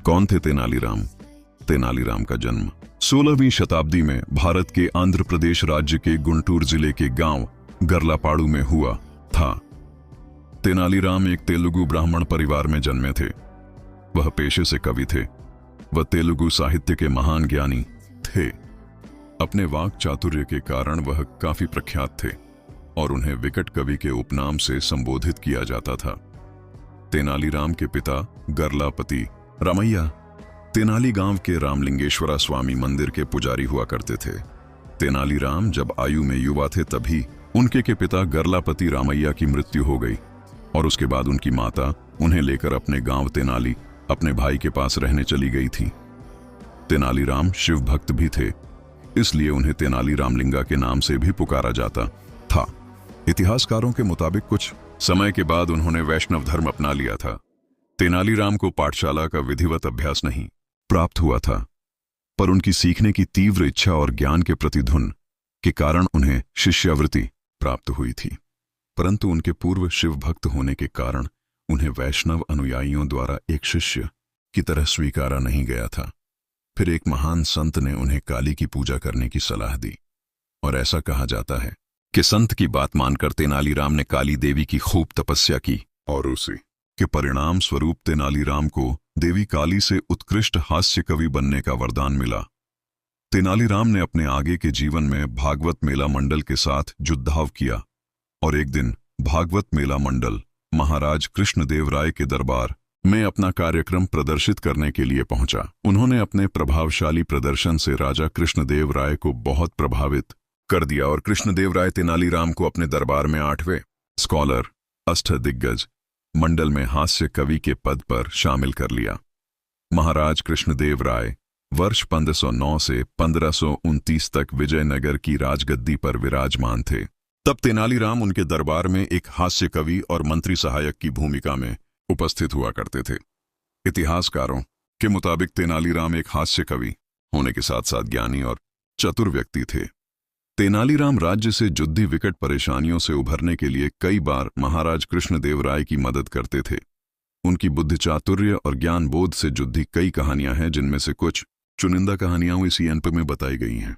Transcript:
कौन थे तेनालीराम? तेनालीराम का जन्म 16वीं शताब्दी में भारत के आंध्र प्रदेश राज्य के गुंटूर जिले के गांव गरलापाड़ू में हुआ था। तेनालीराम एक तेलुगु ब्राह्मण परिवार में जन्मे थे। वह पेशे से कवि थे। वह तेलुगु साहित्य के महान ज्ञानी थे। अपने वाक चातुर्य के कारण वह काफी प्रख्यात थे और उन्हें विकट कवि के उपनाम से संबोधित किया जाता था। तेनालीराम के पिता गरलापति रामैया तेनाली गांव के रामलिंगेश्वरा स्वामी मंदिर के पुजारी हुआ करते थे। तेनालीराम जब आयु में युवा थे तभी उनके के पिता गरलापति रामैया की मृत्यु हो गई और उसके बाद उनकी माता उन्हें लेकर अपने गांव तेनाली अपने भाई के पास रहने चली गई थी। तेनालीराम शिव भक्त भी थे, इसलिए उन्हें तेनाली रामलिंगा के नाम से भी पुकारा जाता था। इतिहासकारों के मुताबिक कुछ समय के बाद उन्होंने वैष्णव धर्म अपना लिया था। तेनालीराम को पाठशाला का विधिवत अभ्यास नहीं प्राप्त हुआ था, पर उनकी सीखने की तीव्र इच्छा और ज्ञान के प्रति धुन के कारण उन्हें शिष्यावृत्ति प्राप्त हुई थी। परंतु उनके पूर्व शिव भक्त होने के कारण उन्हें वैष्णव अनुयायियों द्वारा एक शिष्य की तरह स्वीकारा नहीं गया था। फिर एक महान संत ने उन्हें काली की पूजा करने की सलाह दी और ऐसा कहा जाता है कि संत की बात मानकर तेनालीराम ने काली देवी की खूब तपस्या की और उसी के परिणाम स्वरूप तेनालीराम को देवी काली से उत्कृष्ट हास्य कवि बनने का वरदान मिला। तेनालीराम ने अपने आगे के जीवन में भागवत मेला मंडल के साथ युद्धाव किया और एक दिन भागवत मेला मंडल महाराज कृष्णदेव राय के दरबार में अपना कार्यक्रम प्रदर्शित करने के लिए पहुंचा। उन्होंने अपने प्रभावशाली प्रदर्शन से राजा कृष्णदेव राय को बहुत प्रभावित कर दिया और कृष्णदेव राय तेनालीराम को अपने दरबार में 8वें स्कॉलर अष्टदिग्गज मंडल में हास्य कवि के पद पर शामिल कर लिया। महाराज कृष्णदेव राय वर्ष 1509 से 1529 तक विजयनगर की राजगद्दी पर विराजमान थे। तब तेनालीराम उनके दरबार में एक हास्य कवि और मंत्री सहायक की भूमिका में उपस्थित हुआ करते थे। इतिहासकारों के मुताबिक तेनालीराम एक हास्य कवि होने के साथ साथ ज्ञानी और चतुर व्यक्ति थे। तेनालीराम राज्य से जुद्धी विकट परेशानियों से उभरने के लिए कई बार महाराज कृष्णदेव राय की मदद करते थे। उनकी बुद्धि चातुर्य और ज्ञान बोध से जुद्धी कई कहानियां हैं, जिनमें से कुछ चुनिंदा कहानियां इसी एनपी में बताई गई हैं।